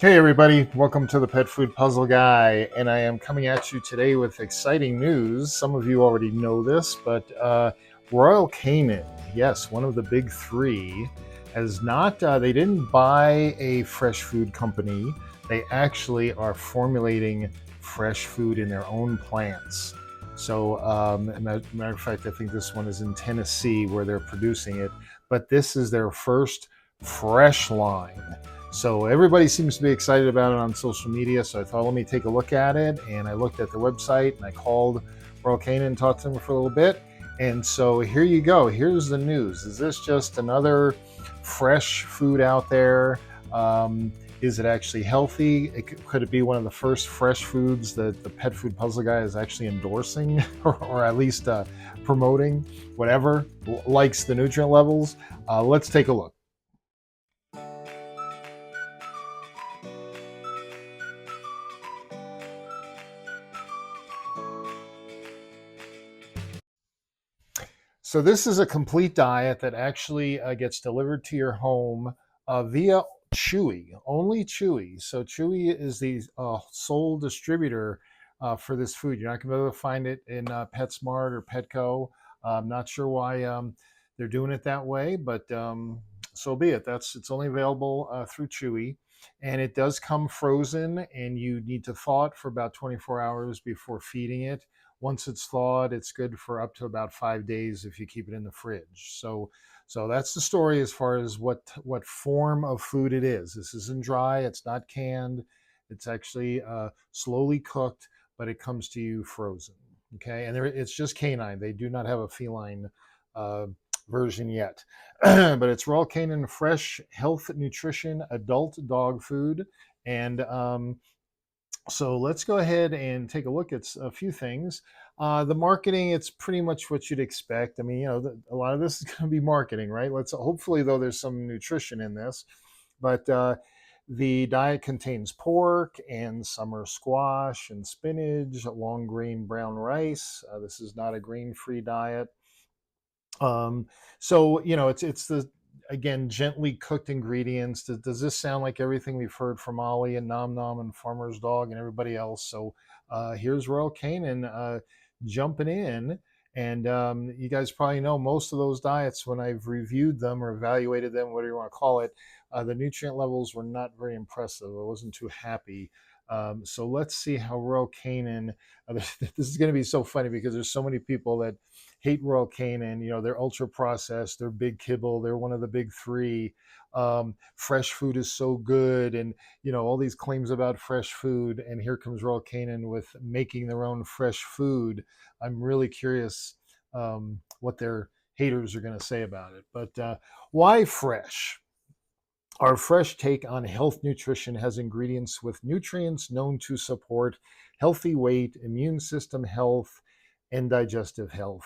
Hey everybody, welcome to the Pet Food Puzzle Guy, and I am coming at you today with exciting news. Some of you already know this, but Royal Canin, yes, one of the big three, has not, they didn't buy a fresh food company. They actually are formulating fresh food in their own plants. So, matter of fact, I think this one is in Tennessee where they're producing it, but this is their first fresh line. So everybody seems to be excited about it on social media. So I thought, let me take a look at it. And I looked at the website and I called Royal Canin and talked to them for a little bit. And so here you go. Here's the news. Is this just another fresh food out there? Is it actually healthy? Could it be one of the first fresh foods that the Pet Food Puzzle Guy is actually endorsing or at least promoting? Whatever likes the nutrient levels. Let's take a look. So this is a complete diet that actually gets delivered to your home via Chewy, only Chewy. So Chewy is the sole distributor for this food. You're not going to be able to find it in PetSmart or Petco. I'm not sure why they're doing it that way, but so be it. It's only available through Chewy, and it does come frozen, and you need to thaw it for about 24 hours before feeding it. Once it's thawed, it's good for up to about 5 days if you keep it in the fridge. So that's the story as far as what form of food it is. This isn't dry. It's not canned. It's actually slowly cooked, but it comes to you frozen. Okay, and it's just canine. They do not have a feline uh, version yet, but it's Royal Canin Fresh Health Nutrition Adult Dog Food, and so let's go ahead and take a look at a few things. The marketing, it's pretty much what you'd expect. I mean, a lot of this is going to be marketing, right? Let's hopefully, though, there's some nutrition in this. But the diet contains pork and summer squash and spinach, long grain brown rice. This is not a grain-free diet. Um, so it's the again gently cooked ingredients. Does this sound like everything we've heard from Ollie and Nom Nom and Farmer's Dog and everybody else? So here's Royal Canin jumping in, and you guys probably know most of those diets when I've reviewed them or evaluated them, whatever you want to call it. The nutrient levels were not very impressive. I wasn't too happy. So let's see how Royal Canin. This is going to be so funny because there's so many people that hate Royal Canin. They're ultra processed, they're big kibble, they're one of the big three. Fresh food is so good, and all these claims about fresh food. And here comes Royal Canin with making their own fresh food. I'm really curious what their haters are going to say about it. But why fresh? Our fresh take on health nutrition has ingredients with nutrients known to support healthy weight, immune system health, and digestive health.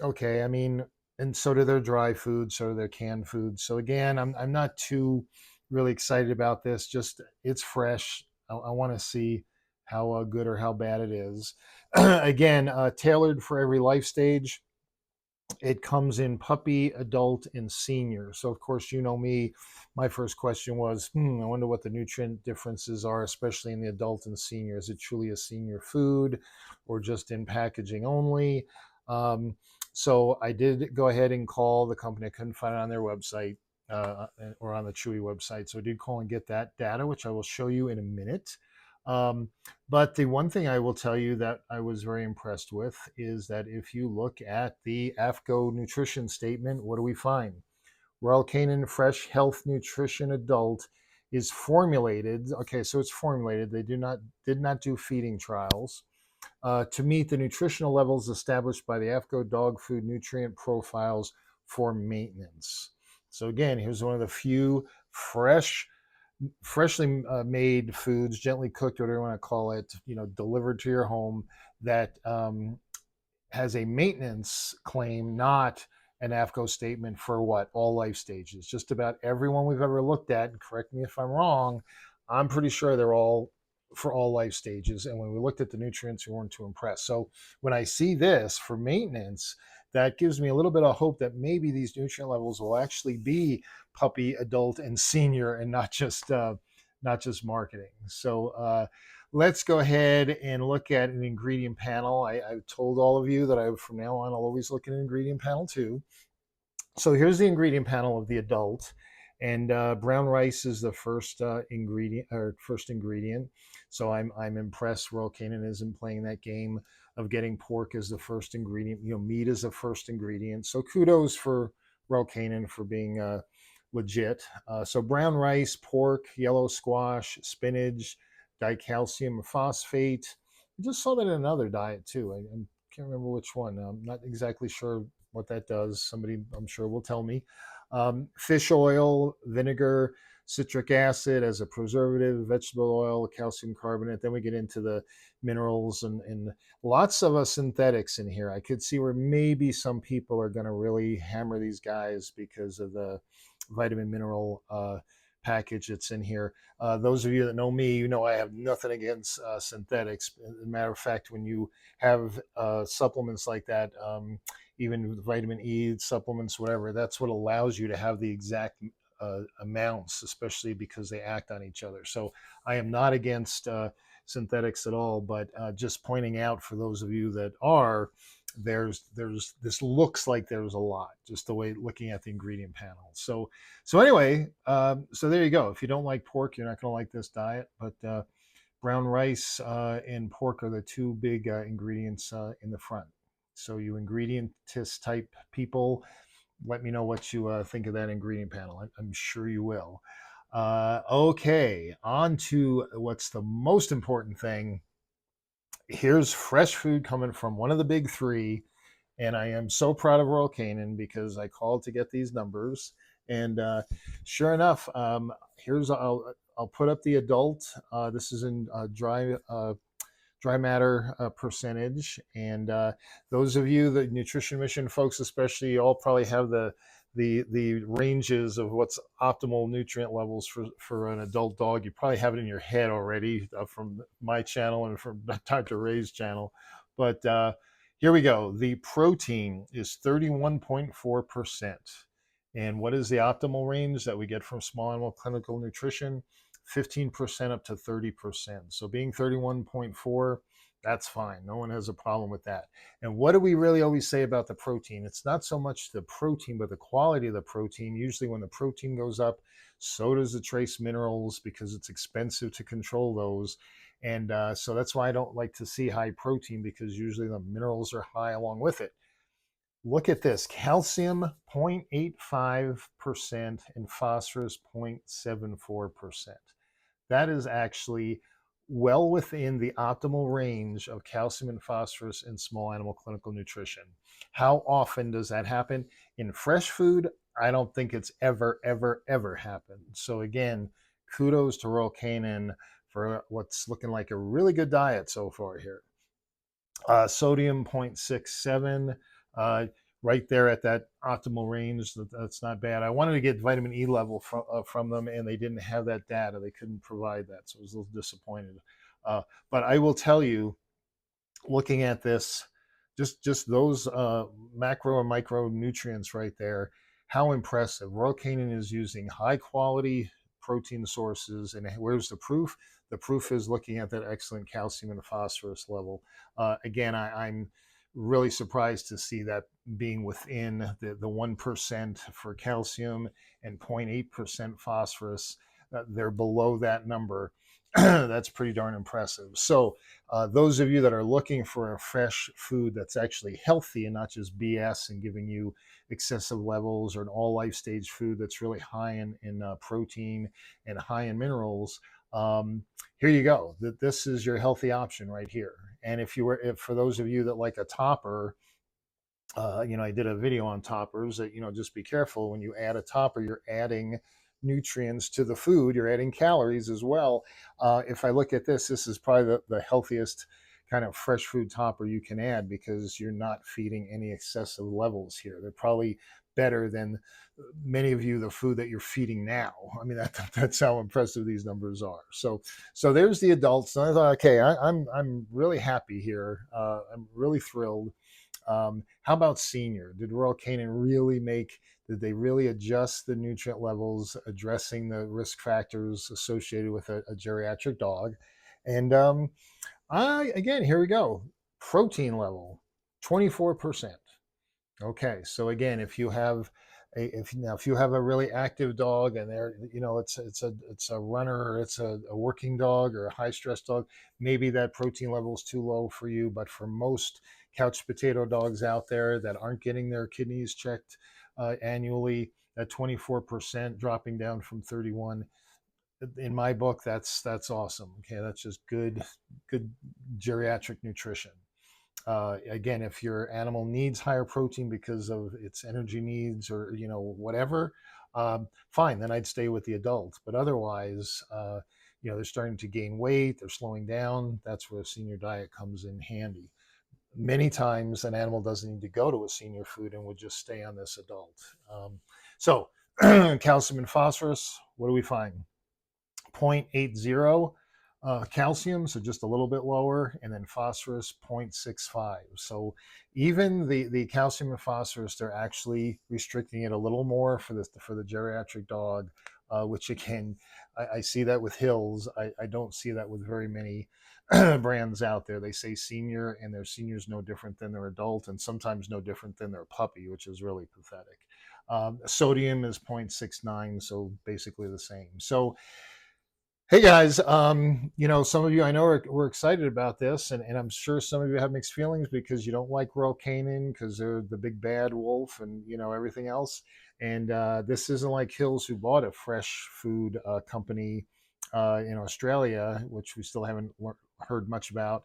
Okay, I mean, and so do their dry foods, so do their canned foods. So again, I'm not too really excited about this. Just it's fresh. I want to see how good or how bad it is. Again, tailored for every life stage. It comes in puppy, adult, and senior. So of course, me. My first question was, I wonder what the nutrient differences are, especially in the adult and senior. Is it truly a senior food, or just in packaging only? Um, so I did go ahead and call the company. I couldn't find it on their website or on the Chewy website. So I did call and get that data, which I will show you in a minute. Um, but the one thing I will tell you that I was very impressed with is that if you look at the AFCO nutrition statement, what do we find? Royal Canin Fresh Health Nutrition Adult is formulated. Okay, so it's formulated. They did not do feeding trials to meet the nutritional levels established by the AFCO dog food nutrient profiles for maintenance. So again, here's one of the few freshly made foods, gently cooked, whatever you want to call it, delivered to your home that has a maintenance claim, not an AFCO statement for what? All life stages. Just about everyone we've ever looked at, and correct me if I'm wrong, I'm pretty sure they're all for all life stages. And when we looked at the nutrients, we weren't too impressed. So when I see this for maintenance, that gives me a little bit of hope that maybe these nutrient levels will actually be puppy, adult, and senior, and not just marketing. So let's go ahead and look at an ingredient panel. I've told all of you that from now on, I'll always look at an ingredient panel too. So here's the ingredient panel of the adult, and brown rice is the first ingredient or first ingredient. So I'm impressed Royal Canin isn't playing that game of getting pork as the first ingredient. Meat is the first ingredient. So kudos for Royal Canin for being legit. So brown rice, pork, yellow squash, spinach, dicalcium phosphate. I just saw that in another diet too. I can't remember which one. I'm not exactly sure what that does. Somebody, I'm sure, will tell me. Fish oil, vinegar, citric acid as a preservative, vegetable oil, calcium carbonate. Then we get into the minerals and lots of synthetics in here. I could see where maybe some people are going to really hammer these guys because of the vitamin mineral package that's in here. Those of you that know me, you know I have nothing against synthetics. As a matter of fact, when you have supplements like that, even vitamin E supplements, whatever, that's what allows you to have the exact amounts, especially because they act on each other. So I am not against synthetics at all, but just pointing out for those of you that are, there's this looks like there's a lot, just the way looking at the ingredient panel. So anyway, so there you go. If you don't like pork, you're not going to like this diet, but brown rice and pork are the two big ingredients in the front. So you ingredientist type people, let me know what you think of that ingredient panel. I'm sure you will. Okay, on to what's the most important thing. Here's fresh food coming from one of the big three. And I am so proud of Royal Canin because I called to get these numbers. And sure enough, here's I'll put up the adult. This is in dry matter percentage. And those of you, the Nutrition Mission folks especially, you all probably have the ranges of what's optimal nutrient levels for an adult dog. You probably have it in your head already from my channel and from Dr. Ray's channel. But here we go. The protein is 31.4%. And what is the optimal range that we get from small animal clinical nutrition? 15% up to 30%. So being 31.4, that's fine. No one has a problem with that. And what do we really always say about the protein? It's not so much the protein, but the quality of the protein. Usually when the protein goes up, so does the trace minerals because it's expensive to control those. And so that's why I don't like to see high protein, because usually the minerals are high along with it. Look at this: calcium 0.85% and phosphorus 0.74%. That is actually well within the optimal range of calcium and phosphorus in small animal clinical nutrition. How often does that happen? In fresh food, I don't think it's ever happened. So again, kudos to Royal Canin for what's looking like a really good diet so far here. Sodium 0.67, right there at that optimal range. That's not bad. I wanted to get vitamin E level from them, and they didn't have that data. They couldn't provide that, so I was a little disappointed. But I will tell you, looking at this, just those macro and micronutrients right there, how impressive. Royal Canin is using high quality protein sources. And where's the proof? The proof is looking at that excellent calcium and phosphorus level. Again, I'm really surprised to see that being within the 1% for calcium and 0.8% phosphorus. They're below that number. That's pretty darn impressive. So those of you that are looking for a fresh food that's actually healthy and not just BS and giving you excessive levels, or an all life stage food that's really high in protein and high in minerals, here you go. This is your healthy option right here. And if for those of you that like a topper, I did a video on toppers that, just be careful when you add a topper, you're adding nutrients to the food, you're adding calories as well. If I look at this is probably the healthiest kind of fresh food topper you can add, because you're not feeding any excessive levels here. They're probably better than many of you the food that you're feeding now. I mean, that's how impressive these numbers are. So there's the adults. And I thought, okay, I'm really happy here. I'm really thrilled. How about senior? Did Royal Canin really did they really adjust the nutrient levels, addressing the risk factors associated with a geriatric dog? And again, here we go. Protein level, 24%. Okay, so again, if you have if you have a really active dog and they're, it's a runner, or it's a working dog or a high stress dog, maybe that protein level is too low for you. But for most couch potato dogs out there that aren't getting their kidneys checked annually, at 24% dropping down from 31, in my book, that's awesome. Okay, that's just good geriatric nutrition. Again, if your animal needs higher protein because of its energy needs, or whatever, fine, then I'd stay with the adult. But otherwise, they're starting to gain weight, they're slowing down, that's where a senior diet comes in handy. Many times an animal doesn't need to go to a senior food and would just stay on this adult. So calcium and phosphorus, what do we find? 0.80 calcium, so just a little bit lower, and then phosphorus 0.65. So even the calcium and phosphorus, they're actually restricting it a little more for the geriatric dog, which again, I see that with Hills. I don't see that with very many brands out there. They say senior, and their senior's no different than their adult, and sometimes no different than their puppy, which is really pathetic. Sodium is 0.69, so basically the same. So hey guys, some of you I know we're excited about this, and I'm sure some of you have mixed feelings because you don't like Royal Canin because they're the big bad wolf and everything else. And this isn't like Hills, who bought a fresh food company in Australia, which we still haven't heard much about.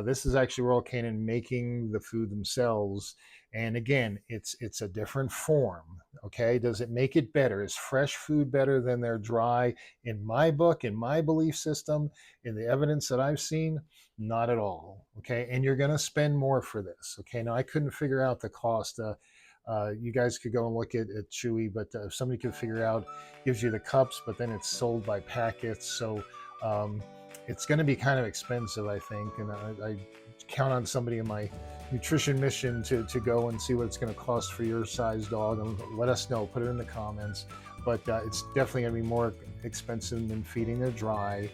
This is actually Royal Canin making the food themselves. And again, it's a different form. Okay, does it make it better? Is fresh food better than their dry? In my book, in my belief system, in the evidence that I've seen, not at all. Okay, and you're going to spend more for this. Okay, now I couldn't figure out the cost. You guys could go and look at Chewy, but if somebody could figure out, gives you the cups, but then it's sold by packets. So it's going to be kind of expensive, I think. And I count on somebody in my nutrition mission to go and see what it's going to cost for your size dog, and let us know. Put it in the comments. But it's definitely going to be more expensive than feeding their dry.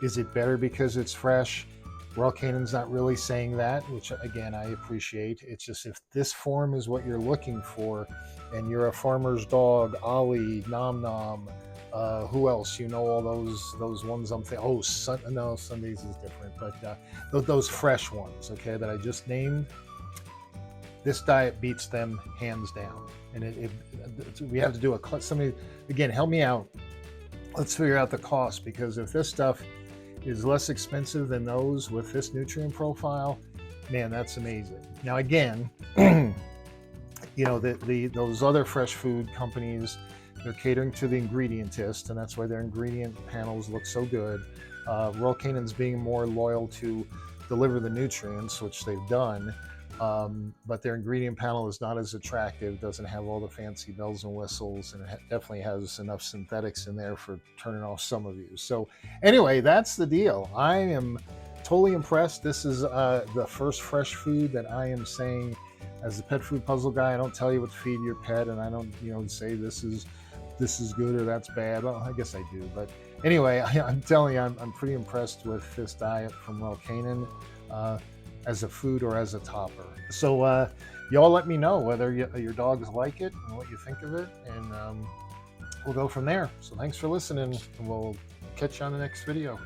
Is it better because it's fresh? Royal Canin's not really saying that, which again I appreciate. It's just, if this form is what you're looking for, and you're a farmer's dog, Ollie, Nom Nom, who else? All those ones I'm thinking. Oh, no, Sundays is different, but those fresh ones, okay, that I just named. This diet beats them hands down, and we have to do somebody again. Help me out. Let's figure out the cost, because if this stuff is less expensive than those with this nutrient profile, man, that's amazing. Now again, those other fresh food companies, they're catering to the ingredientist, and that's why their ingredient panels look so good. Royal Canin's being more loyal to deliver the nutrients, which they've done, but their ingredient panel is not as attractive, doesn't have all the fancy bells and whistles, and it definitely has enough synthetics in there for turning off some of you. So anyway, that's the deal. I am totally impressed. This is the first fresh food that I am saying, as the pet food puzzle guy, I don't tell you what to feed your pet, and I don't say this is good or that's bad. Well, I guess I do, but anyway, I'm telling you, I'm pretty impressed with this diet from Royal Canin, as a food or as a topper. So y'all let me know whether your dogs like it and what you think of it, and we'll go from there. So thanks for listening, and we'll catch you on the next video.